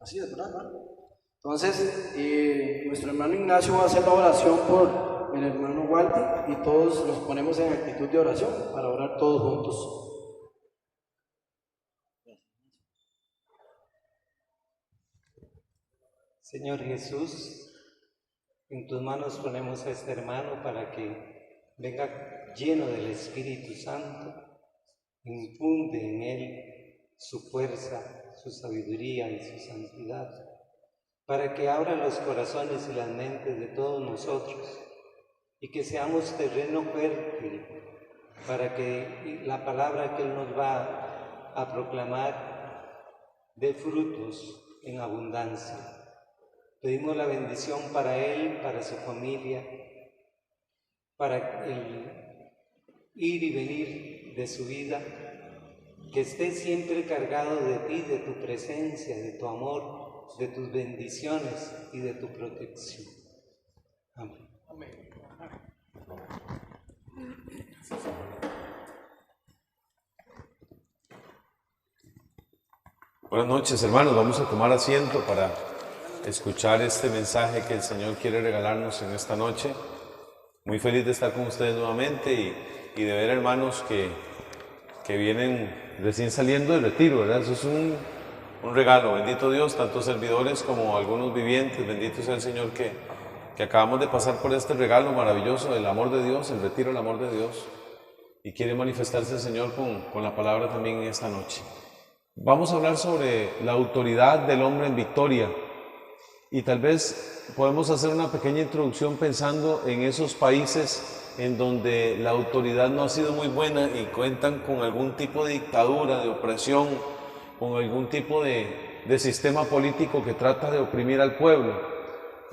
Así es, ¿verdad, hermano? Entonces, nuestro hermano Ignacio va a hacer la oración por el hermano Walter y todos nos ponemos en actitud de oración para orar todos juntos. Señor Jesús, en tus manos ponemos a este hermano para que venga lleno del Espíritu Santo, infunde en él su fuerza, su sabiduría y su santidad, para que abra los corazones y las mentes de todos nosotros y que seamos terreno fértil para que la palabra que Él nos va a proclamar dé frutos en abundancia. Pedimos la bendición para él, para su familia, para el ir y venir de su vida, que esté siempre cargado de ti, de tu presencia, de tu amor, de tus bendiciones y de tu protección. Amén. Amén. Buenas noches, hermanos. Vamos a tomar asiento para escuchar este mensaje que el Señor quiere regalarnos en esta noche. Muy feliz de estar con ustedes nuevamente y de ver hermanos que vienen recién saliendo del retiro, ¿verdad? Eso es un regalo, bendito Dios, tanto servidores como algunos vivientes, bendito sea el Señor que acabamos de pasar por este regalo maravilloso, el amor de Dios, el retiro del amor de Dios, y quiere manifestarse el Señor con la palabra también en esta noche. Vamos a hablar sobre la autoridad del hombre en victoria. Y tal vez podemos hacer una pequeña introducción pensando en esos países en donde la autoridad no ha sido muy buena y cuentan con algún tipo de dictadura, de opresión, con algún tipo de sistema político que trata de oprimir al pueblo.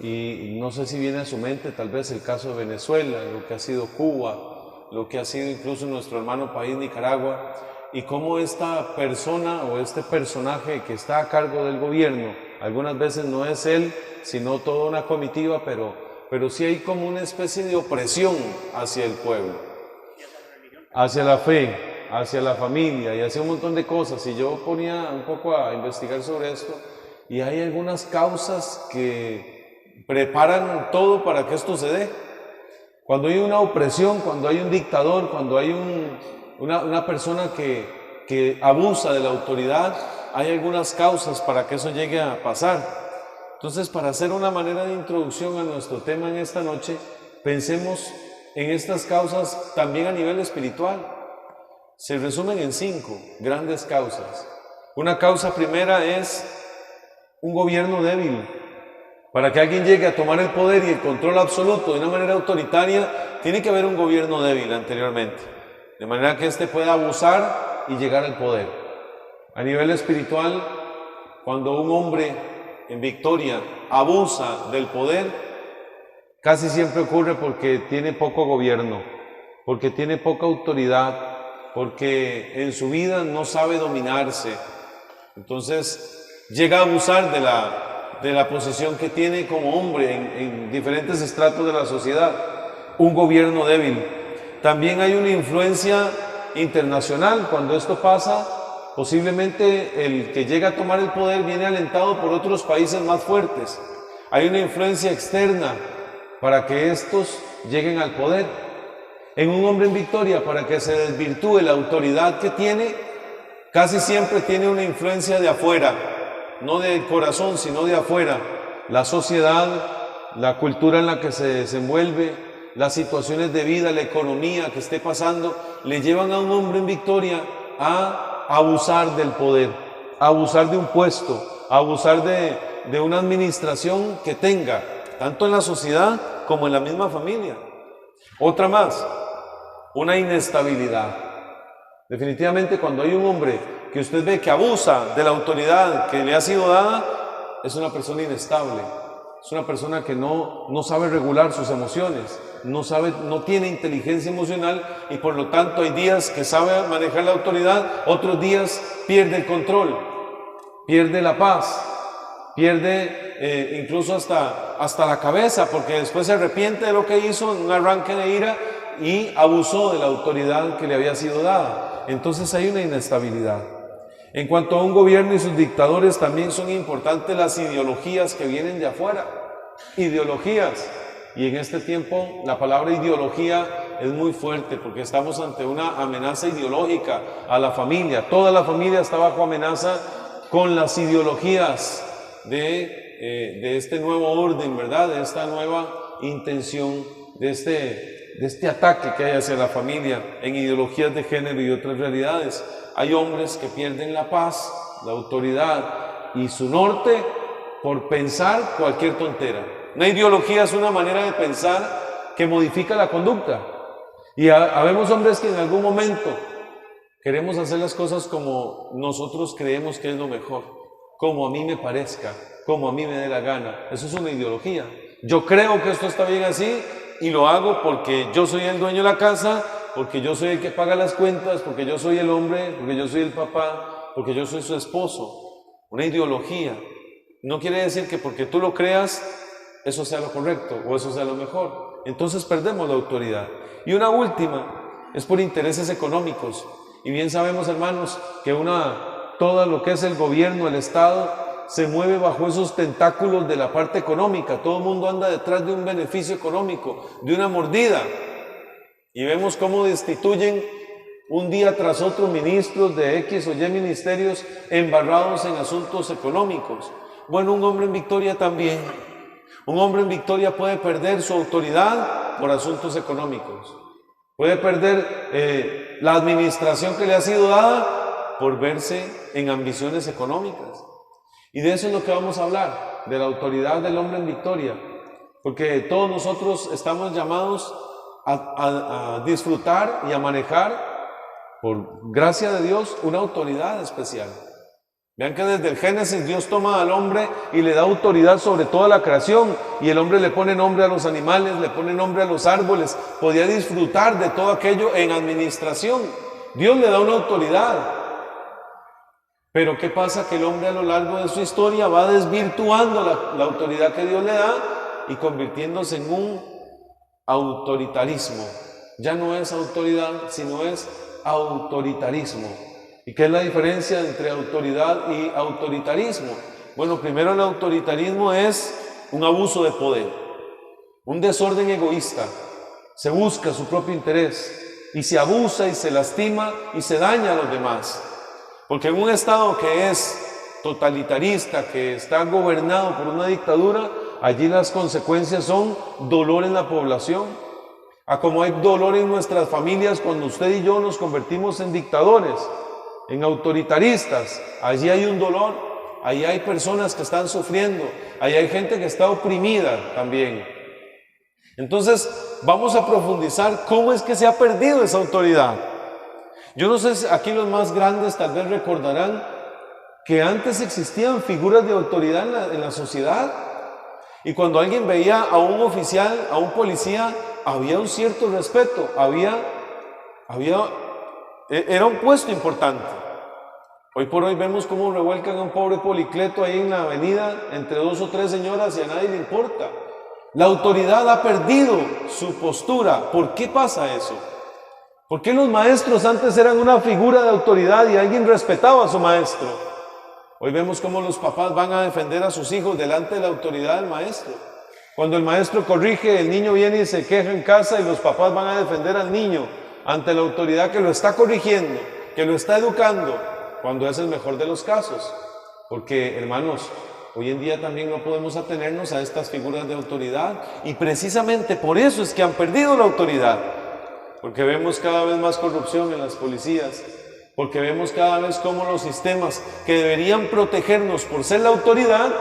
Y no sé si viene a su mente tal vez el caso de Venezuela, lo que ha sido Cuba, lo que ha sido incluso nuestro hermano país Nicaragua, y cómo esta persona o este personaje que está a cargo del gobierno, algunas veces no es él, sino toda una comitiva, pero sí hay como una especie de opresión hacia el pueblo, hacia la fe, hacia la familia y hacia un montón de cosas. Y yo ponía un poco a investigar sobre esto y hay algunas causas que preparan todo para que esto se dé. Cuando hay una opresión, cuando hay un dictador, cuando hay una persona que abusa de la autoridad, hay algunas causas para que eso llegue a pasar. Entonces, para hacer una manera de introducción a nuestro tema en esta noche, pensemos en estas causas también a nivel espiritual. Se resumen en 5 grandes causas. Una causa primera es un gobierno débil. Para que alguien llegue a tomar el poder y el control absoluto de una manera autoritaria, tiene que haber un gobierno débil anteriormente, de manera que éste pueda abusar y llegar al poder. A nivel espiritual, cuando un hombre en victoria abusa del poder, casi siempre ocurre porque tiene poco gobierno, porque tiene poca autoridad, porque en su vida no sabe dominarse. Entonces llega a abusar de la posición que tiene como hombre en diferentes estratos de la sociedad. Un gobierno débil. También hay una influencia internacional. Cuando esto pasa, posiblemente el que llega a tomar el poder viene alentado por otros países más fuertes. Hay una influencia externa para que estos lleguen al poder. En un hombre en victoria, para que se desvirtúe la autoridad que tiene, casi siempre tiene una influencia de afuera, no del corazón, sino de afuera. La sociedad, la cultura en la que se desenvuelve, las situaciones de vida, la economía que esté pasando, le llevan a un hombre en victoria a abusar del poder, a abusar de un puesto, a abusar de una administración que tenga, tanto en la sociedad como en la misma familia. Otra más, una inestabilidad. Definitivamente, cuando hay un hombre que usted ve que abusa de la autoridad que le ha sido dada, es una persona inestable, es una persona que no sabe regular sus emociones, no tiene inteligencia emocional y por lo tanto hay días que sabe manejar la autoridad, otros días pierde el control, pierde la paz, pierde incluso hasta la cabeza, porque después se arrepiente de lo que hizo en un arranque de ira y abusó de la autoridad que le había sido dada. Entonces hay una inestabilidad. En cuanto a un gobierno y sus dictadores, también son importantes las ideologías que vienen de afuera. Ideologías. Y en este tiempo la palabra ideología es muy fuerte porque estamos ante una amenaza ideológica a la familia. Toda la familia está bajo amenaza con las ideologías de este nuevo orden, ¿verdad? De esta nueva intención, de este ataque que hay hacia la familia en ideologías de género y otras realidades. Hay hombres que pierden la paz, la autoridad y su norte por pensar cualquier tontera. Una ideología es una manera de pensar que modifica la conducta. Y habemos hombres que en algún momento queremos hacer las cosas como nosotros creemos que es lo mejor, como a mí me parezca, como a mí me dé la gana. Eso es una ideología. Yo creo que esto está bien así y lo hago porque yo soy el dueño de la casa, porque yo soy el que paga las cuentas, porque yo soy el hombre, porque yo soy el papá, porque yo soy su esposo. Una ideología. No quiere decir que porque tú lo creas, eso sea lo correcto o eso sea lo mejor. Entonces perdemos la autoridad. Y una última, es por intereses económicos. Y bien sabemos, hermanos, que todo lo que es el gobierno, el Estado, se mueve bajo esos tentáculos de la parte económica. Todo el mundo anda detrás de un beneficio económico, de una mordida. Y vemos cómo destituyen un día tras otro ministros de X o Y ministerios embarrados en asuntos económicos. Bueno, un hombre en victoria también. Un hombre en victoria puede perder su autoridad por asuntos económicos. Puede perder la administración que le ha sido dada por verse en ambiciones económicas. Y de eso es lo que vamos a hablar, de la autoridad del hombre en victoria. Porque todos nosotros estamos llamados a disfrutar y a manejar, por gracia de Dios, una autoridad especial. Vean que desde el Génesis Dios toma al hombre y le da autoridad sobre toda la creación, y el hombre le pone nombre a los animales, le pone nombre a los árboles, podía disfrutar de todo aquello en administración. Dios le da una autoridad. Pero ¿qué pasa? Que el hombre a lo largo de su historia va desvirtuando la autoridad que Dios le da y convirtiéndose en un autoritarismo. Ya no es autoridad, sino es autoritarismo. ¿Y qué es la diferencia entre autoridad y autoritarismo? Bueno, primero el autoritarismo es un abuso de poder, un desorden egoísta. Se busca su propio interés y se abusa y se lastima y se daña a los demás. Porque en un estado que es totalitarista, que está gobernado por una dictadura, allí las consecuencias son dolor en la población. Como hay dolor en nuestras familias cuando usted y yo nos convertimos en dictadores, en autoritaristas, allí hay un dolor, allí hay personas que están sufriendo, allí hay gente que está oprimida también. Entonces vamos a profundizar cómo es que se ha perdido esa autoridad. Yo no sé si aquí los más grandes tal vez recordarán que antes existían figuras de autoridad en la sociedad, y cuando alguien veía a un oficial, a un policía, había un cierto respeto, era un puesto importante. Hoy por hoy vemos cómo revuelcan a un pobre Policleto ahí en la avenida entre 2 o 3 señoras y a nadie le importa. La autoridad ha perdido su postura. ¿Por qué pasa eso? ¿Por qué los maestros antes eran una figura de autoridad y alguien respetaba a su maestro? Hoy vemos cómo los papás van a defender a sus hijos delante de la autoridad del maestro. Cuando el maestro corrige, el niño viene y se queja en casa y los papás van a defender al niño ante la autoridad que lo está corrigiendo, que lo está educando, cuando es el mejor de los casos. Porque, hermanos, hoy en día también no podemos atenernos a estas figuras de autoridad, y precisamente por eso es que han perdido la autoridad. Porque vemos cada vez más corrupción en las policías, porque vemos cada vez cómo los sistemas que deberían protegernos por ser la autoridad,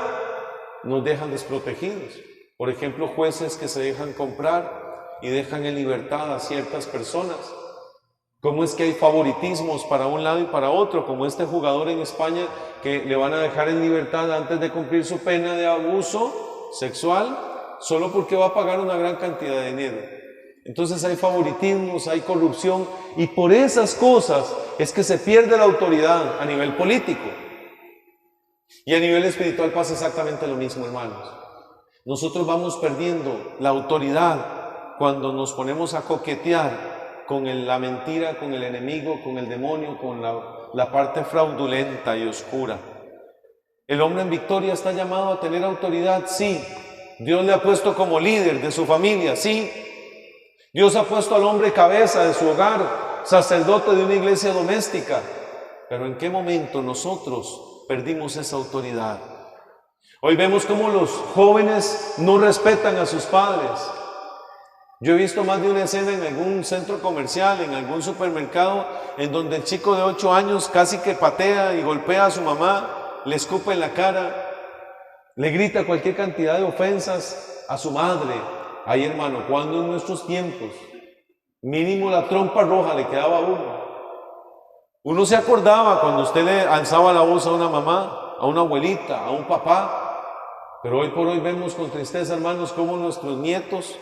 nos dejan desprotegidos. Por ejemplo, jueces que se dejan comprar y dejan en libertad a ciertas personas. ¿Cómo es que hay favoritismos para un lado y para otro? Como este jugador en España que le van a dejar en libertad antes de cumplir su pena de abuso sexual, solo porque va a pagar una gran cantidad de dinero. Entonces hay favoritismos, hay corrupción, y por esas cosas es que se pierde la autoridad a nivel político. Y a nivel espiritual pasa exactamente lo mismo, hermanos. Nosotros vamos perdiendo la autoridad cuando nos ponemos a coquetear con la mentira, con el enemigo, con el demonio, con la parte fraudulenta y oscura. El hombre en victoria está llamado a tener autoridad, sí. Dios le ha puesto como líder de su familia, sí. Dios ha puesto al hombre cabeza de su hogar, sacerdote de una iglesia doméstica. Pero ¿en qué momento nosotros perdimos esa autoridad? Hoy vemos cómo los jóvenes no respetan a sus padres. Yo he visto más de una escena en algún centro comercial, en algún supermercado, en donde el chico de 8 años casi que patea y golpea a su mamá, le escupe en la cara, le grita cualquier cantidad de ofensas a su madre. Ay, hermano, cuando en nuestros tiempos mínimo la trompa roja le quedaba a uno. Uno se acordaba cuando usted le alzaba la voz a una mamá, a una abuelita, a un papá. Pero hoy por hoy vemos con tristeza, hermanos, cómo nuestros nietos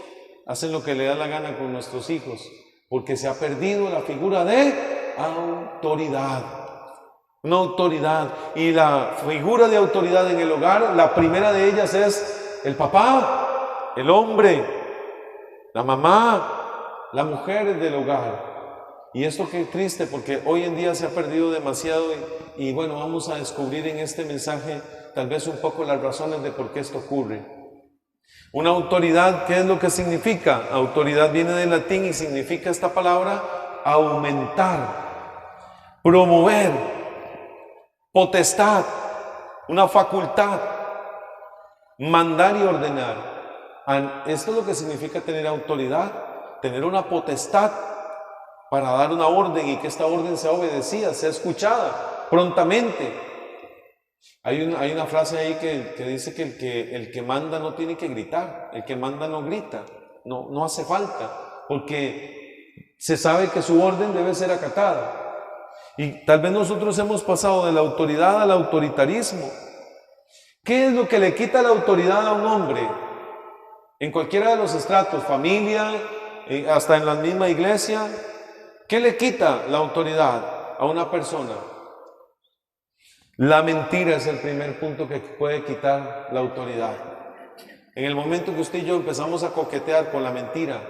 hacen lo que le da la gana con nuestros hijos, porque se ha perdido la figura de autoridad. Una autoridad. Y la figura de autoridad en el hogar, la primera de ellas es el papá, el hombre, la mamá, la mujer del hogar. Y esto qué triste, porque hoy en día se ha perdido demasiado y bueno, vamos a descubrir en este mensaje tal vez un poco las razones de por qué esto ocurre. Una autoridad, ¿qué es lo que significa? Autoridad viene del latín y significa esta palabra aumentar, promover, potestad, una facultad, mandar y ordenar. Esto es lo que significa tener autoridad, tener una potestad para dar una orden y que esta orden sea obedecida, sea escuchada prontamente. Hay una frase ahí que dice que el que manda no tiene que gritar, el que manda no grita, no hace falta, porque se sabe que su orden debe ser acatada. Y tal vez nosotros hemos pasado de la autoridad al autoritarismo. ¿Qué es lo que le quita la autoridad a un hombre? En cualquiera de los estratos, familia, hasta en la misma iglesia, ¿qué le quita la autoridad a una persona? La mentira es el primer punto que puede quitar la autoridad. En el momento que usted y yo empezamos a coquetear con la mentira,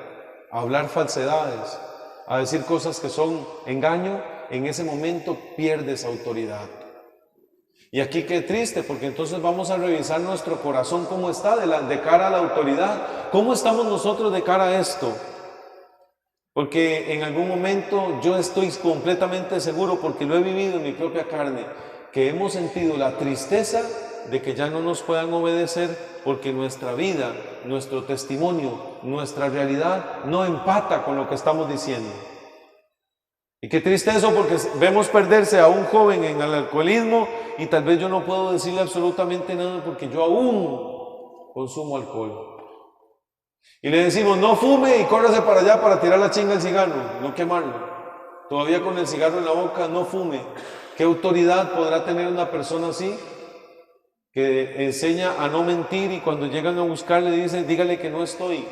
a hablar falsedades, a decir cosas que son engaño, en ese momento pierdes autoridad. Y aquí qué triste, porque entonces vamos a revisar nuestro corazón, cómo está de cara a la autoridad. ¿Cómo estamos nosotros de cara a esto? Porque en algún momento yo estoy completamente seguro, porque lo he vivido en mi propia carne, que hemos sentido la tristeza de que ya no nos puedan obedecer porque nuestra vida, nuestro testimonio, nuestra realidad no empata con lo que estamos diciendo. Y qué triste eso, porque vemos perderse a un joven en el alcoholismo y tal vez yo no puedo decirle absolutamente nada porque yo aún consumo alcohol. Y le decimos, no fume y córrase para allá para tirar la chinga al cigarro, no quemarlo. Todavía con el cigarro en la boca, no fume. ¿Qué autoridad podrá tener una persona así? Que enseña a no mentir y cuando llegan a buscarle dicen, dígale que no estoy.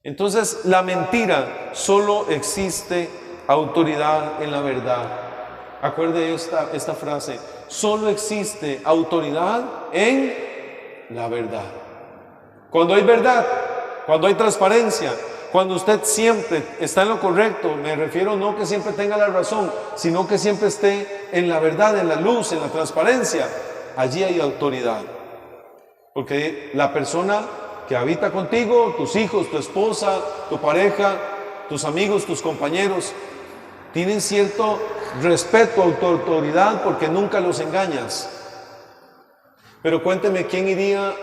Entonces, la mentira, solo existe autoridad en la verdad. Acuerde esta frase, solo existe autoridad en la verdad. Cuando hay verdad, cuando hay transparencia, cuando usted siempre está en lo correcto, me refiero no que siempre tenga la razón, sino que siempre esté en la verdad, en la luz, en la transparencia, allí hay autoridad. Porque la persona que habita contigo, tus hijos, tu esposa, tu pareja, tus amigos, tus compañeros, tienen cierto respeto a tu autoridad porque nunca los engañas. Pero cuénteme, ¿quién iría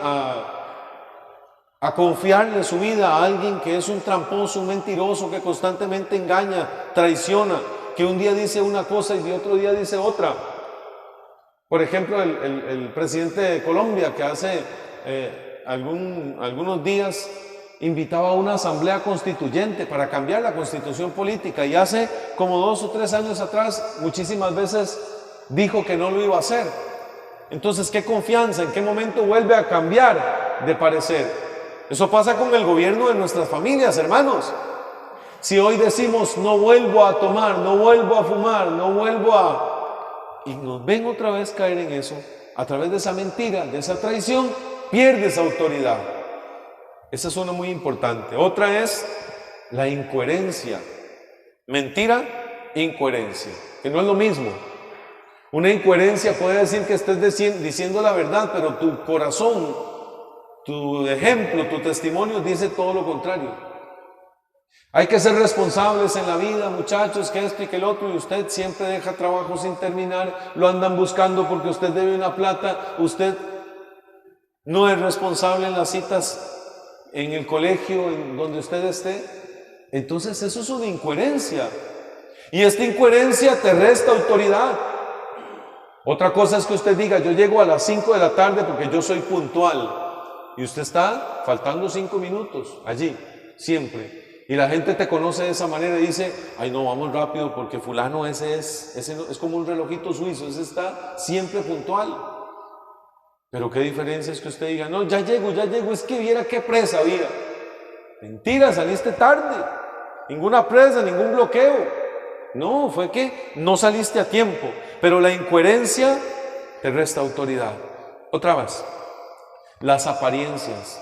a confiarle su vida a alguien que es un tramposo, un mentiroso, que constantemente engaña, traiciona, que un día dice una cosa y de otro día dice otra? Por ejemplo, el presidente de Colombia, que hace algunos días invitaba a una asamblea constituyente para cambiar la constitución política, y hace como 2 o 3 años atrás muchísimas veces dijo que no lo iba a hacer. Entonces, ¿qué confianza? ¿En qué momento vuelve a cambiar de parecer? Eso pasa con el gobierno de nuestras familias, hermanos. Si hoy decimos no vuelvo a tomar, no vuelvo a fumar, no vuelvo a... y nos ven otra vez caer en eso, a través de esa mentira, de esa traición, pierdes autoridad. Esa es una muy importante. Otra es la incoherencia. Mentira, incoherencia. que no es lo mismo. Una incoherencia puede decir que estés diciendo la verdad, pero tu corazón, tu ejemplo, tu testimonio dice todo lo contrario. Hay que ser responsables en la vida, muchachos, que esto y que el otro, y usted siempre deja trabajo sin terminar, lo andan buscando porque usted debe una plata, usted no es responsable en las citas en el colegio, en donde usted esté. Entonces eso es una incoherencia, y esta incoherencia te resta autoridad. Otra cosa es que usted diga, yo llego a las 5 de la tarde porque yo soy puntual, y usted está faltando 5 minutos allí, siempre. Y la gente te conoce de esa manera y dice, ay no, vamos rápido porque fulano ese es como un relojito suizo, ese está siempre puntual. Pero qué diferencia es que usted diga, no, ya llego, es que viera qué presa había. Mentira, saliste tarde, ninguna presa, ningún bloqueo. No, fue que no saliste a tiempo, pero la incoherencia te resta autoridad. Otra vez, las apariencias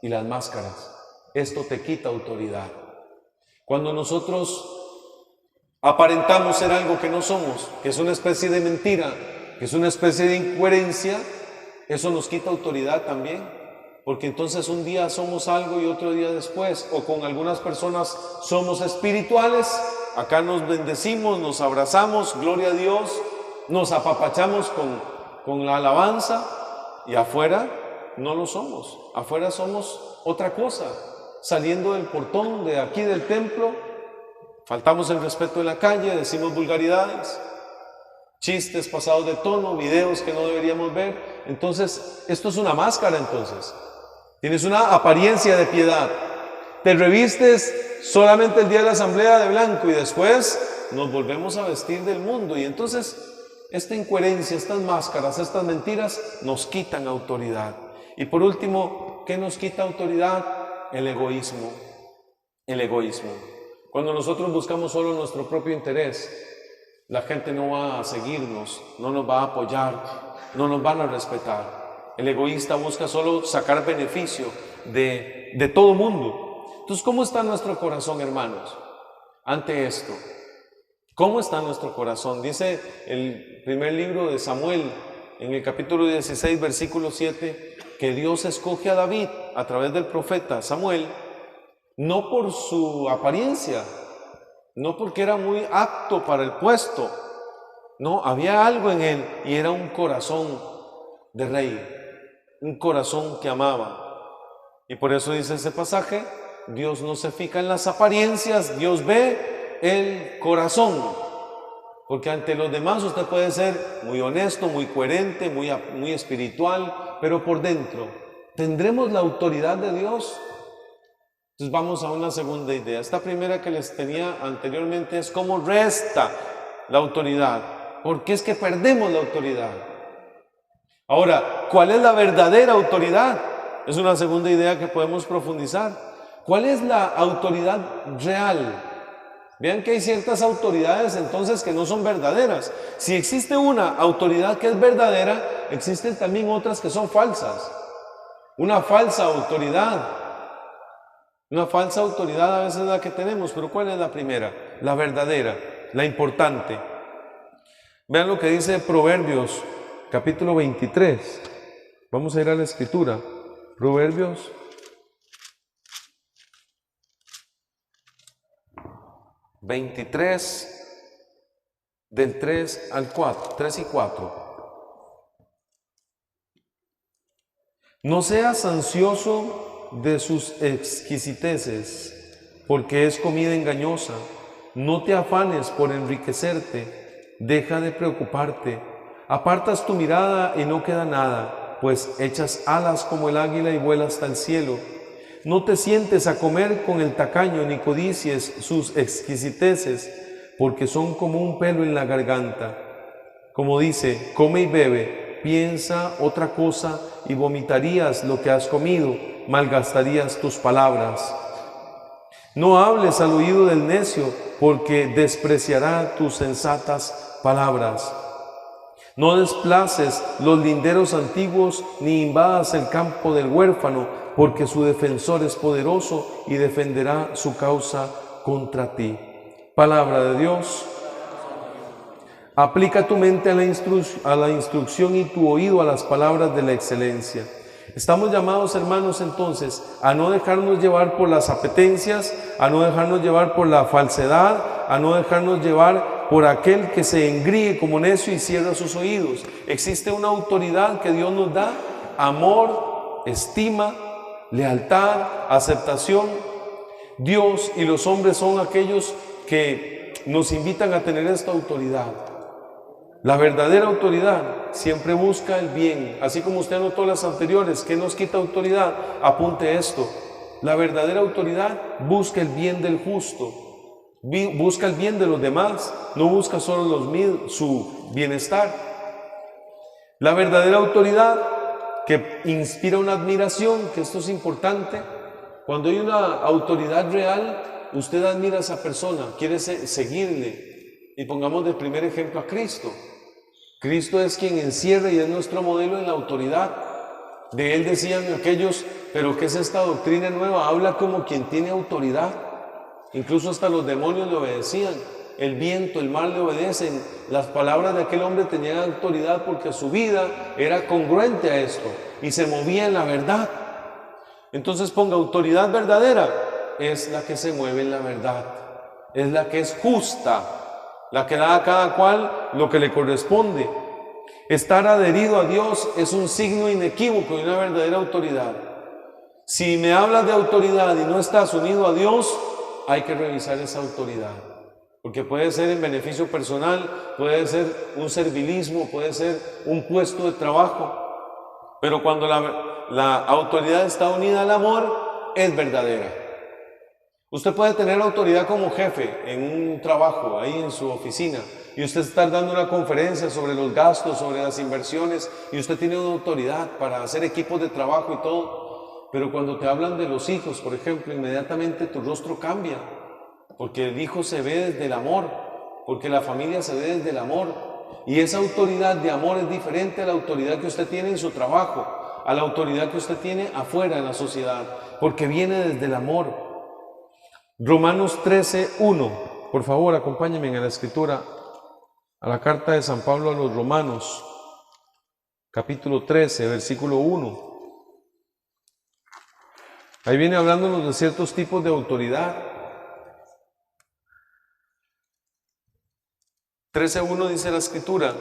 y las máscaras. Esto te quita autoridad. Cuando nosotros aparentamos ser algo que no somos, que es una especie de mentira, que es una especie de incoherencia, eso nos quita autoridad también. Porque entonces un día somos algo y otro día después, o con algunas personas somos espirituales, acá nos bendecimos, nos abrazamos, gloria a Dios, nos apapachamos con la alabanza, y afuera no lo somos, afuera somos otra cosa. Saliendo del portón de aquí del templo, faltamos el respeto en la calle, decimos vulgaridades, chistes pasados de tono, videos que no deberíamos ver. Entonces, esto es una máscara. Entonces, tienes una apariencia de piedad, te revistes solamente el día de la asamblea de blanco y después nos volvemos a vestir del mundo. Y entonces, esta incoherencia, estas máscaras, estas mentiras nos quitan autoridad. Y por último, ¿qué nos quita autoridad? El egoísmo. El egoísmo. Cuando nosotros buscamos solo nuestro propio interés, la gente no va a seguirnos, no nos va a apoyar, no nos van a respetar. El egoísta busca solo sacar beneficio de todo mundo. Entonces, ¿cómo está nuestro corazón, hermanos, ante esto? ¿Cómo está nuestro corazón? Dice el primer libro de Samuel, en el capítulo 16, versículo 7, que Dios escoge a David a través del profeta Samuel, no por su apariencia, no porque era muy apto para el puesto, no, había algo en él, y era un corazón de rey, un corazón que amaba. Y por eso dice ese pasaje, Dios no se fija en las apariencias, Dios ve el corazón. Porque ante los demás usted puede ser muy honesto, muy coherente, muy espiritual, pero por dentro, ¿tendremos la autoridad de Dios? Entonces vamos a una segunda idea. Esta primera que les tenía anteriormente es cómo resta la autoridad. ¿Por qué es que perdemos la autoridad? Ahora, ¿cuál es la verdadera autoridad? Es una segunda idea que podemos profundizar. ¿Cuál es la autoridad real? Vean que hay ciertas autoridades entonces que no son verdaderas. Si existe una autoridad que es verdadera, existen también otras que son falsas. Una falsa autoridad a veces es la que tenemos, pero ¿cuál es la primera? La verdadera, la importante. Vean lo que dice Proverbios, capítulo 23. Vamos a ir a la escritura. Proverbios 23, del 3 al 4, 3 y 4. No seas ansioso de sus exquisiteces, porque es comida engañosa. No te afanes por enriquecerte, deja de preocuparte. Apartas tu mirada y no queda nada, pues echas alas como el águila y vuelas hasta el cielo. No te sientes a comer con el tacaño, ni codicies sus exquisiteces, porque son como un pelo en la garganta. Como dice, come y bebe, piensa otra cosa y vomitarías lo que has comido, malgastarías tus palabras. No hables al oído del necio, porque despreciará tus sensatas palabras. No desplaces los linderos antiguos, ni invadas el campo del huérfano, porque su defensor es poderoso y defenderá su causa contra ti. Palabra de Dios. Aplica tu mente a la instrucción y tu oído a las palabras de la excelencia. Estamos llamados, hermanos, entonces, a no dejarnos llevar por las apetencias, a no dejarnos llevar por la falsedad, a no dejarnos llevar por aquel que se engríe como necio y cierra sus oídos. Existe una autoridad que Dios nos da: amor, estima, lealtad, aceptación. Dios y los hombres son aquellos que nos invitan a tener esta autoridad. La verdadera autoridad siempre busca el bien, así como usted anotó las anteriores. ¿Qué nos quita autoridad? Apunte esto: la verdadera autoridad busca el bien del justo, busca el bien de los demás, no busca solo su bienestar. La verdadera autoridad que inspira una admiración, que esto es importante. Cuando hay una autoridad real, usted admira a esa persona, quiere seguirle. Y pongamos de primer ejemplo a Cristo. Cristo es quien encierra y es nuestro modelo en la autoridad. De él decían aquellos: pero ¿qué es esta doctrina nueva? Habla como quien tiene autoridad. Incluso hasta los demonios le obedecían. El viento, el mar le obedecen. Las palabras de aquel hombre tenían autoridad porque su vida era congruente a esto y se movía en la verdad. Entonces ponga: autoridad verdadera es la que se mueve en la verdad, es la que es justa, la que da a cada cual lo que le corresponde. Estar adherido a Dios es un signo inequívoco de una verdadera autoridad. Si me hablas de autoridad y no estás unido a Dios, hay que revisar esa autoridad, porque puede ser en beneficio personal, puede ser un servilismo, puede ser un puesto de trabajo, pero cuando la autoridad está unida al amor, es verdadera. Usted puede tener autoridad como jefe en un trabajo, ahí en su oficina, y usted está dando una conferencia sobre los gastos, sobre las inversiones, y usted tiene una autoridad para hacer equipos de trabajo y todo. Pero cuando te hablan de los hijos, por ejemplo, inmediatamente tu rostro cambia, porque el hijo se ve desde el amor, porque la familia se ve desde el amor, y esa autoridad de amor es diferente a la autoridad que usted tiene en su trabajo, a la autoridad que usted tiene afuera en la sociedad, porque viene desde el amor. Romanos 13:1, por favor, acompáñenme en la escritura, a la carta de San Pablo a los Romanos, capítulo 13, versículo 1. Ahí viene hablándonos de ciertos tipos de autoridad. 13:1 dice la escritura: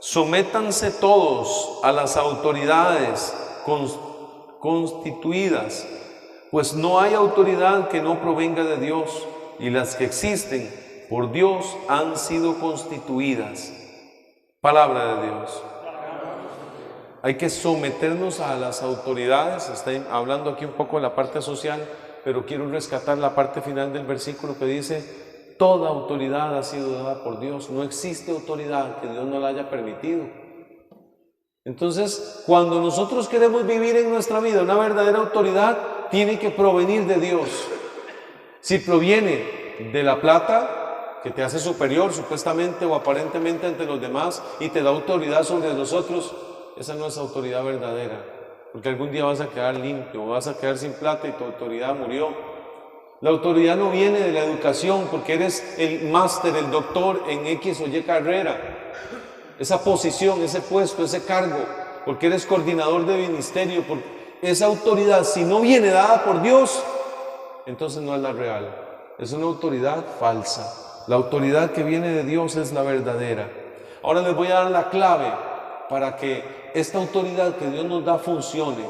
sométanse todos a las autoridades constituidas, pues no hay autoridad que no provenga de Dios, y las que existen por Dios han sido constituidas. Palabra de Dios. Hay que someternos a las autoridades. Estoy hablando aquí un poco de la parte social, pero quiero rescatar la parte final del versículo que dice: toda autoridad ha sido dada por Dios. No existe autoridad que Dios no la haya permitido. Entonces, cuando nosotros queremos vivir en nuestra vida una verdadera autoridad, tiene que provenir de Dios. Si proviene de la plata, que te hace superior supuestamente o aparentemente ante los demás y te da autoridad sobre nosotros, esa no es autoridad verdadera, porque algún día vas a quedar limpio, vas a quedar sin plata y tu autoridad murió. La autoridad no viene de la educación, porque eres el máster, el doctor en X o Y carrera, esa posición, ese puesto, ese cargo, porque eres coordinador de ministerio. Esa autoridad, si no viene dada por Dios, entonces no es la real, es una autoridad falsa. La autoridad que viene de Dios es la verdadera. Ahora les voy a dar la clave para que esta autoridad que Dios nos da funcione.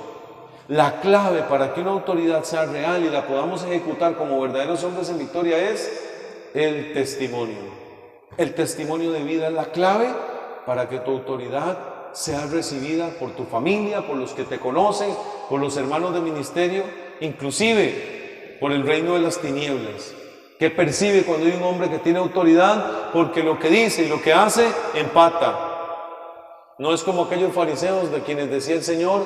La clave para que una autoridad sea real y la podamos ejecutar como verdaderos hombres en victoria es el testimonio. El testimonio de vida es la clave para que tu autoridad sea recibida por tu familia, por los que te conocen, por los hermanos de ministerio, inclusive por el reino de las tinieblas, que percibe cuando hay un hombre que tiene autoridad, porque lo que dice y lo que hace empata. No es como aquellos fariseos de quienes decía el Señor: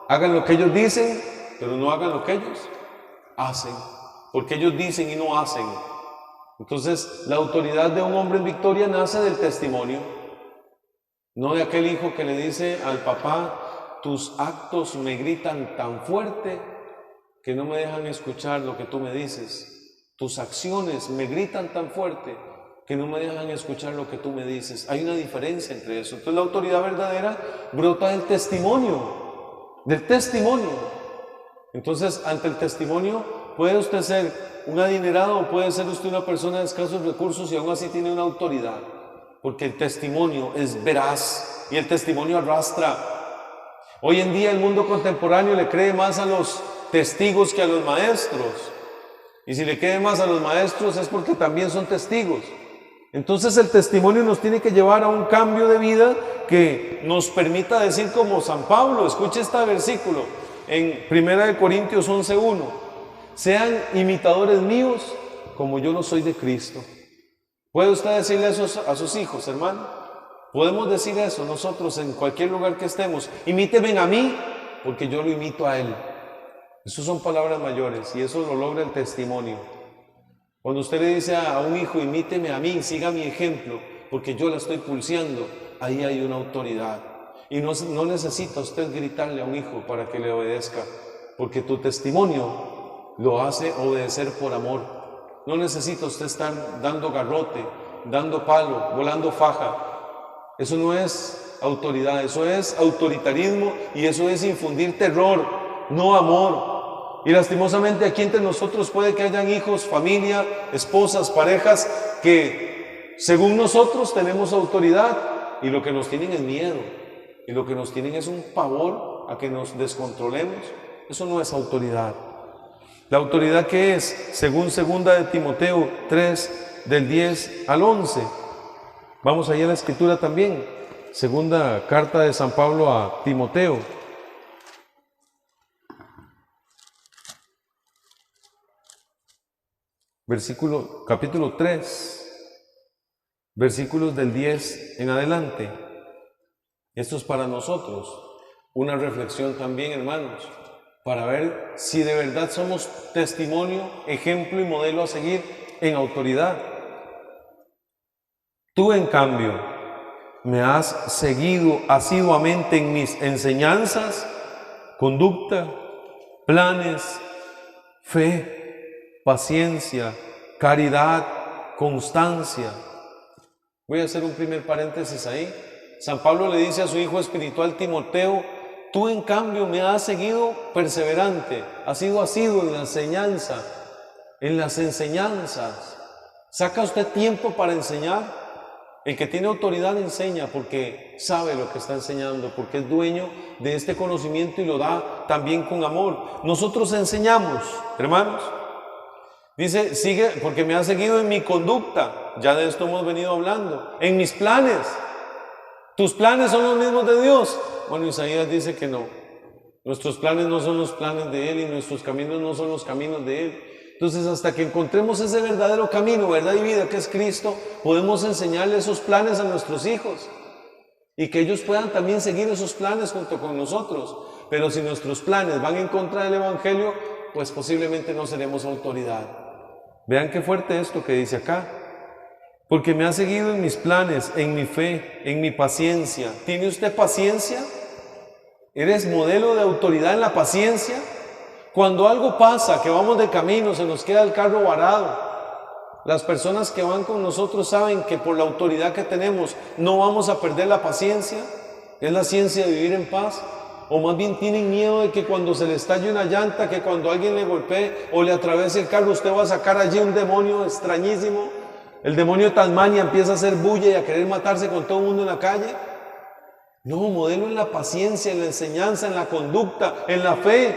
hagan lo que ellos dicen, pero no hagan lo que ellos hacen, porque ellos dicen y no hacen. Entonces, la autoridad de un hombre en victoria nace del testimonio, no de aquel hijo que le dice al papá: tus actos me gritan tan fuerte que no me dejan escuchar lo que tú me dices. Tus acciones me gritan tan fuerte que no me dejan escuchar lo que tú me dices. Hay una diferencia entre eso. Entonces la autoridad verdadera brota del testimonio, Entonces, ante el testimonio, puede usted ser un adinerado o puede ser usted una persona de escasos recursos y aún así tiene una autoridad, porque el testimonio es veraz y el testimonio arrastra. Hoy en día el mundo contemporáneo le cree más a los testigos que a los maestros, y si le cree más a los maestros es porque también son testigos. Entonces el testimonio nos tiene que llevar a un cambio de vida que nos permita decir como San Pablo. Escuche este versículo en 1 Corintios 11:1: sean imitadores míos como yo lo soy de Cristo. ¿Puede usted decirle eso a sus hijos, hermano? Podemos decir eso nosotros en cualquier lugar que estemos: imítenme a mí porque yo lo imito a Él. Esas son palabras mayores y eso lo logra el testimonio. Cuando usted le dice a un hijo: imíteme a mí, siga mi ejemplo porque yo la estoy pulseando, ahí hay una autoridad. Y no necesita usted gritarle a un hijo para que le obedezca, porque tu testimonio lo hace obedecer por amor. No necesita usted estar dando garrote, dando palo, volando faja. Eso no es autoridad, eso es autoritarismo y eso es infundir terror, no amor. Y lastimosamente aquí entre nosotros puede que hayan hijos, familia, esposas, parejas que según nosotros tenemos autoridad y lo que nos tienen es miedo y lo que nos tienen es un pavor a que nos descontrolemos. Eso no es autoridad. La autoridad que es, según 2 de Timoteo 3, del 10 al 11. Vamos allá a la escritura también. Segunda carta de San Pablo a Timoteo. Capítulo 3, versículos del 10 en adelante. Esto es para nosotros una reflexión también, hermanos, para ver si de verdad somos testimonio, ejemplo y modelo a seguir en autoridad. Tú, en cambio, me has seguido asiduamente en mis enseñanzas, conducta, planes, fe, paciencia, caridad, constancia. Voy a hacer un primer paréntesis ahí. San Pablo le dice a su hijo espiritual Timoteo: tú en cambio me has seguido perseverante, has sido asiduo en la enseñanza, en las enseñanzas. ¿Saca usted tiempo para enseñar? El que tiene autoridad enseña porque sabe lo que está enseñando, porque es dueño de este conocimiento y lo da también con amor. Nosotros enseñamos, hermanos. Dice, sigue, porque me ha seguido en mi conducta. Ya de esto hemos venido hablando. En mis planes. ¿Tus planes son los mismos de Dios? Bueno, Isaías dice que no. Nuestros planes no son los planes de Él y nuestros caminos no son los caminos de Él. Entonces, hasta que encontremos ese verdadero camino, verdad y vida, que es Cristo, podemos enseñarle esos planes a nuestros hijos y que ellos puedan también seguir esos planes junto con nosotros. Pero si nuestros planes van en contra del Evangelio, pues posiblemente no seremos autoridad. Vean qué fuerte esto que dice acá. Porque me ha seguido en mis planes, en mi fe, en mi paciencia. ¿Tiene usted paciencia? ¿Eres modelo de autoridad en la paciencia? Cuando algo pasa, que vamos de camino, se nos queda el carro varado, las personas que van con nosotros saben que por la autoridad que tenemos no vamos a perder la paciencia. Es la ciencia de vivir en paz. O más bien tienen miedo de que cuando se le estalle una llanta, que cuando alguien le golpee o le atravese el carro, usted va a sacar allí un demonio extrañísimo. El demonio de Tasmania empieza a hacer bulla y a querer matarse con todo el mundo en la calle. No, modelo en la paciencia, en la enseñanza, en la conducta, en la fe.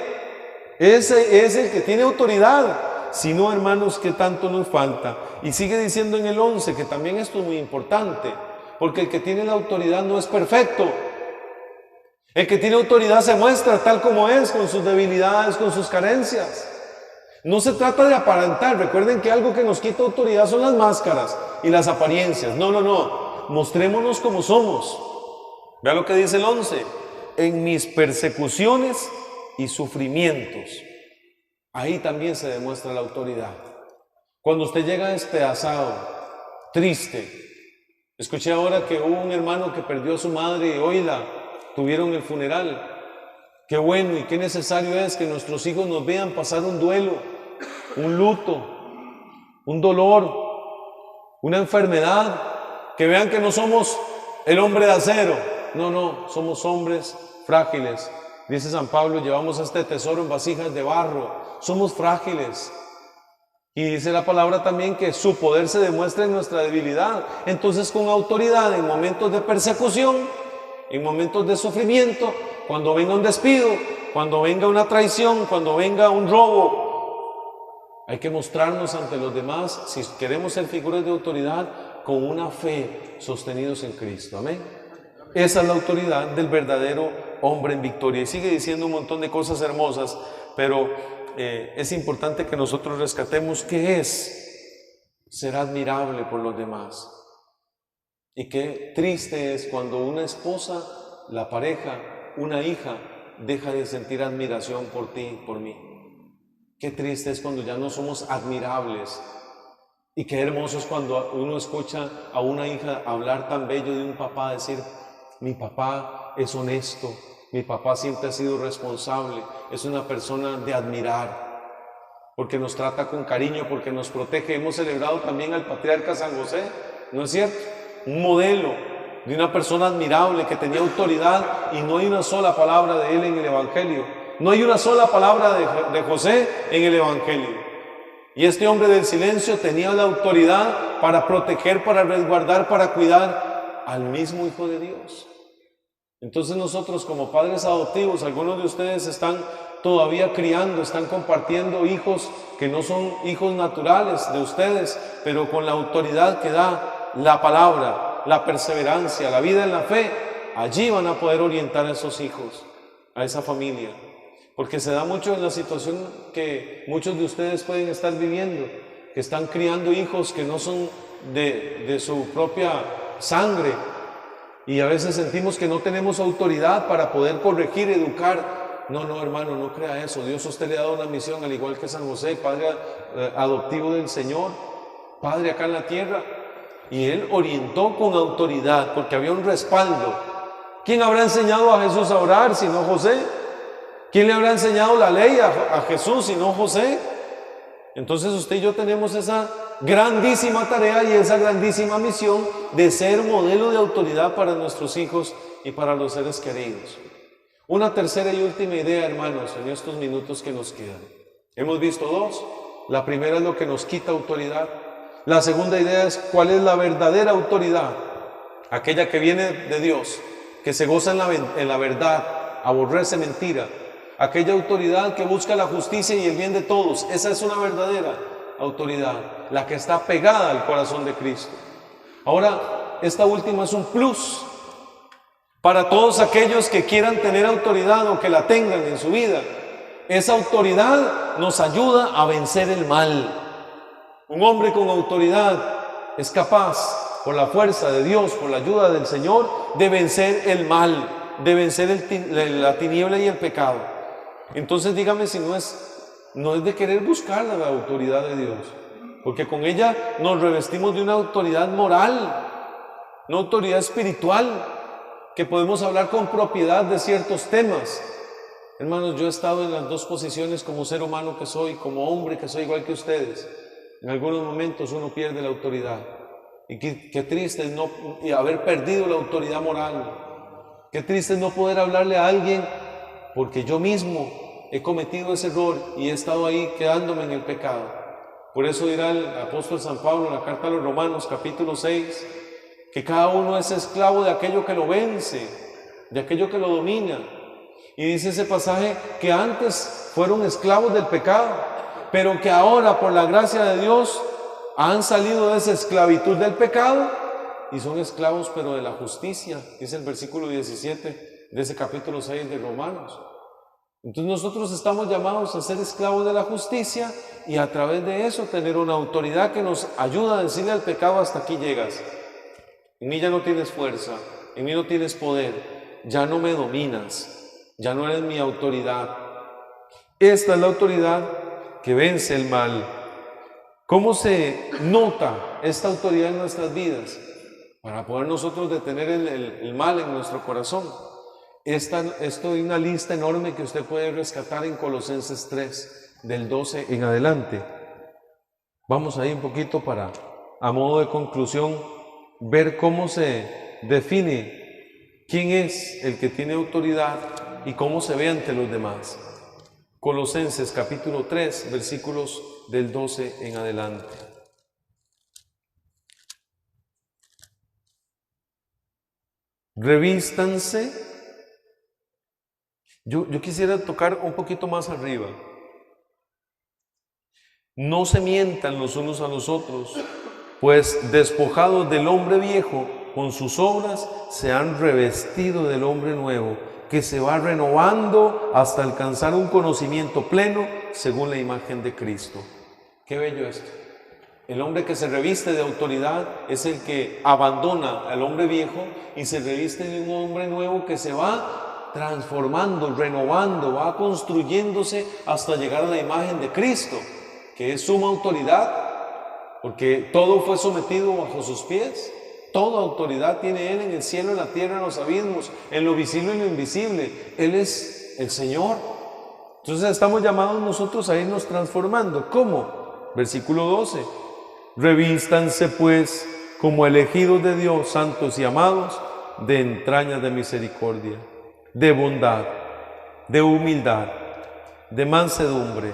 Ese es el que tiene autoridad. Si no, hermanos, ¿qué tanto nos falta? Y sigue diciendo en el 11 que también esto es muy importante, porque el que tiene la autoridad no es perfecto. El que tiene autoridad se muestra tal como es, con sus debilidades, con sus carencias. No se trata de aparentar. Recuerden que algo que nos quita autoridad son las máscaras y las apariencias. No. Mostrémonos como somos. Vea lo que dice el 11. En mis persecuciones y sufrimientos. Ahí también se demuestra la autoridad. Cuando usted llega despedazado, triste. Escuché ahora que hubo un hermano que perdió a su madre y hoy tuvieron el funeral. Qué bueno y qué necesario es que nuestros hijos nos vean pasar un duelo, un luto, un dolor. una enfermedad, que vean que no somos el hombre de acero. No, somos hombres frágiles. Dice San Pablo, llevamos este tesoro en vasijas de barro. Somos frágiles. Y dice la palabra también que su poder se demuestra en nuestra debilidad. Entonces, con autoridad en momentos de persecución, en momentos de sufrimiento, cuando venga un despido, cuando venga una traición, cuando venga un robo, hay que mostrarnos ante los demás, si queremos ser figuras de autoridad, con una fe sostenidos en Cristo. Amén. Esa es la autoridad del verdadero hombre en victoria. Y sigue diciendo un montón de cosas hermosas, pero es importante que nosotros rescatemos qué es ser admirable por los demás. Y qué triste es cuando una esposa, la pareja, una hija, deja de sentir admiración por ti, por mí. Qué triste es cuando ya no somos admirables. Y qué hermoso es cuando uno escucha a una hija hablar tan bello de un papá, decir, mi papá es honesto, mi papá siempre ha sido responsable, es una persona de admirar, porque nos trata con cariño, porque nos protege. Hemos celebrado también al patriarca San José, ¿no es cierto? Un modelo de una persona admirable que tenía autoridad, y no hay una sola palabra de él en el Evangelio. No hay una sola palabra de José en el Evangelio. Y este hombre del silencio tenía la autoridad para proteger, para resguardar, para cuidar al mismo Hijo de Dios. Entonces nosotros, como padres adoptivos, algunos de ustedes están todavía criando, están compartiendo hijos que no son hijos naturales de ustedes, pero con la autoridad que da la palabra, la perseverancia, la vida en la fe, allí van a poder orientar a esos hijos, a esa familia. Porque se da mucho en la situación que muchos de ustedes pueden estar viviendo, que están criando hijos que no son de su propia sangre, y a veces sentimos que no tenemos autoridad para poder corregir, educar. No, hermano, no crea eso. Dios a usted le ha dado una misión, al igual que San José, padre adoptivo del Señor, padre acá en la tierra, y Él orientó con autoridad, porque había un respaldo. ¿Quién habrá enseñado a Jesús a orar si no José? ¿Quién le habrá enseñado la ley a Jesús si no José? Entonces usted y yo tenemos esa grandísima tarea y esa grandísima misión de ser modelo de autoridad para nuestros hijos y para los seres queridos. Una tercera y última idea, hermanos, en estos minutos que nos quedan. Hemos visto dos. La primera es lo que nos quita autoridad. La segunda idea es cuál es la verdadera autoridad, aquella que viene de Dios, que se goza en la verdad, aborrece mentira. Aquella autoridad que busca la justicia y el bien de todos. Esa es una verdadera autoridad, la que está pegada al corazón de Cristo. Ahora, esta última es un plus para todos aquellos que quieran tener autoridad o que la tengan en su vida. Esa autoridad nos ayuda a vencer el mal. Un hombre con autoridad es capaz, por la fuerza de Dios, por la ayuda del Señor, de vencer el mal, de vencer la tiniebla y el pecado. Entonces dígame si no es de querer buscar la autoridad de Dios, porque con ella nos revestimos de una autoridad moral, una autoridad espiritual, que podemos hablar con propiedad de ciertos temas. Hermanos, yo he estado en las dos posiciones como ser humano que soy, como hombre que soy igual que ustedes. En algunos momentos uno pierde la autoridad, y qué triste es no haber perdido la autoridad moral. Qué triste es no poder hablarle a alguien porque yo mismo he cometido ese error y he estado ahí quedándome en el pecado. Por eso dirá el apóstol San Pablo en la carta a los Romanos, capítulo 6, que cada uno es esclavo de aquello que lo vence, de aquello que lo domina. Y dice ese pasaje que antes fueron esclavos del pecado, pero que ahora por la gracia de Dios han salido de esa esclavitud del pecado y son esclavos pero de la justicia, dice el versículo 17 de ese capítulo 6 de Romanos. Entonces nosotros estamos llamados a ser esclavos de la justicia y a través de eso tener una autoridad que nos ayuda a decirle al pecado: hasta aquí llegas, en mí ya no tienes fuerza, en mí no tienes poder, ya no me dominas, ya no eres mi autoridad. Esta es la autoridad que vence el mal. ¿Cómo se nota esta autoridad en nuestras vidas? Para poder nosotros detener el mal en nuestro corazón. Esto hay una lista enorme que usted puede rescatar en Colosenses 3, del 12 en adelante. Vamos ahí un poquito para a modo de conclusión, ver cómo se define quién es el que tiene autoridad y cómo se ve ante los demás. Colosenses capítulo 3, versículos del 12 en adelante. Revístanse. Yo quisiera tocar un poquito más arriba. No se mientan los unos a los otros, pues despojados del hombre viejo, con sus obras se han revestido del hombre nuevo, que se va renovando hasta alcanzar un conocimiento pleno según la imagen de Cristo. Qué bello esto. El hombre que se reviste de autoridad es el que abandona al hombre viejo y se reviste de un hombre nuevo que se va transformando, renovando, va construyéndose hasta llegar a la imagen de Cristo, que es suma autoridad, porque todo fue sometido bajo sus pies. Toda autoridad tiene Él en el cielo, en la tierra, en los abismos, en lo visible y lo invisible. Él es el Señor. Entonces estamos llamados nosotros a irnos transformando. ¿Cómo? Versículo 12. Revístanse pues como elegidos de Dios, santos y amados, de entrañas de misericordia, de bondad, de humildad, de mansedumbre,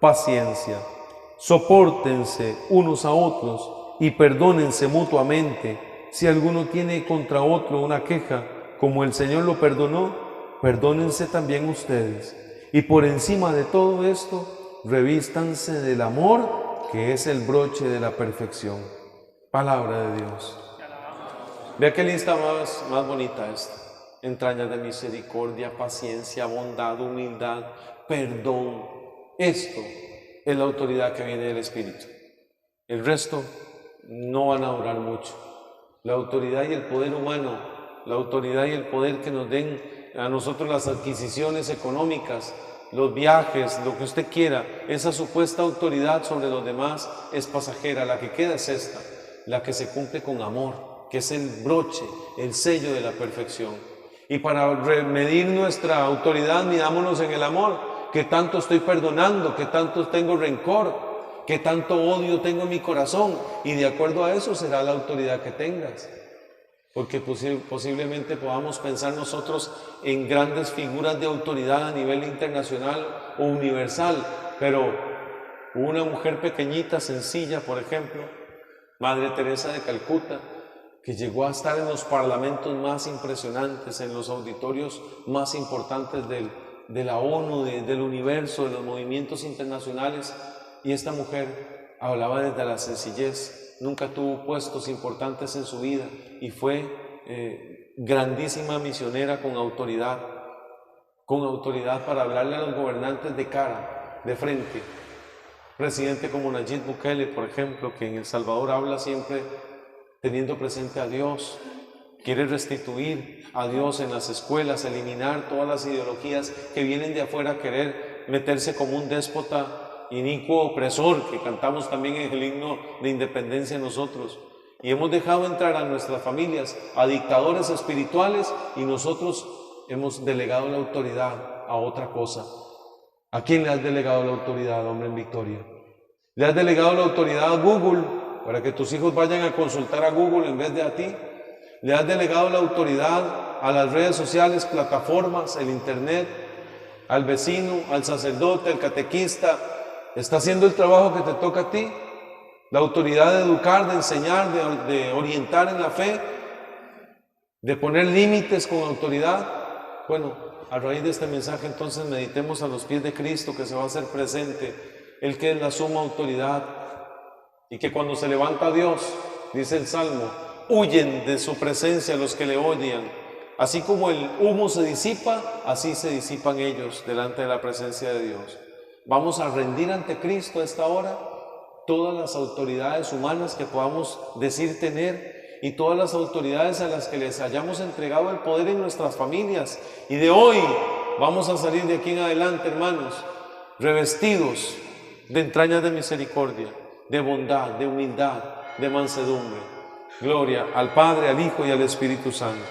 paciencia. Sopórtense unos a otros y perdónense mutuamente. Si alguno tiene contra otro una queja, como el Señor lo perdonó, perdónense también ustedes. Y por encima de todo esto, revístanse del amor, que es el broche de la perfección. Palabra de Dios. Vea qué lista más bonita esta. Entrañas de misericordia, paciencia, bondad, humildad, perdón. Esto es la autoridad que viene del Espíritu. El resto no van a durar mucho. La autoridad y el poder humano, la autoridad y el poder que nos den a nosotros las adquisiciones económicas, los viajes, lo que usted quiera, esa supuesta autoridad sobre los demás es pasajera. La que queda es esta, la que se cumple con amor, que es el broche, el sello de la perfección. Y para medir nuestra autoridad, midámonos en el amor. ¿Qué tanto estoy perdonando? ¿Qué tanto tengo rencor? ¿Qué tanto odio tengo en mi corazón? Y de acuerdo a eso será la autoridad que tengas. Porque posiblemente podamos pensar nosotros en grandes figuras de autoridad a nivel internacional o universal, pero una mujer pequeñita, sencilla, por ejemplo, Madre Teresa de Calcuta, que llegó a estar en los parlamentos más impresionantes, en los auditorios más importantes de la ONU, del universo, de los movimientos internacionales, y esta mujer hablaba desde la sencillez, nunca tuvo puestos importantes en su vida y fue grandísima misionera con autoridad para hablarle a los gobernantes de cara, de frente. Presidente como Nayib Bukele, por ejemplo, que en El Salvador habla siempre teniendo presente a Dios, quiere restituir a Dios en las escuelas, eliminar todas las ideologías que vienen de afuera a querer meterse como un déspota inicuo opresor, que cantamos también en el himno de independencia nosotros, y hemos dejado entrar a nuestras familias a dictadores espirituales y nosotros hemos delegado la autoridad a otra cosa. ¿A quién le has delegado la autoridad, hombre en Victoria? ¿Le has delegado la autoridad a Google para que tus hijos vayan a consultar a Google en vez de a ti? ¿Le has delegado la autoridad a las redes sociales, plataformas, el internet, al vecino, al sacerdote, al catequista? ¿Está haciendo el trabajo que te toca a ti? La autoridad de educar, de enseñar, de orientar en la fe, de poner límites con autoridad. Bueno, a raíz de este mensaje entonces meditemos a los pies de Cristo, que se va a hacer presente, el que es la suma autoridad, y que cuando se levanta Dios, dice el Salmo, huyen de su presencia los que le odian. Así como el humo se disipa, así se disipan ellos delante de la presencia de Dios. Vamos a rendir ante Cristo a esta hora todas las autoridades humanas que podamos decir tener y todas las autoridades a las que les hayamos entregado el poder en nuestras familias. Y de hoy vamos a salir de aquí en adelante, hermanos, revestidos de entrañas de misericordia, de bondad, de humildad, de mansedumbre. Gloria al Padre, al Hijo y al Espíritu Santo.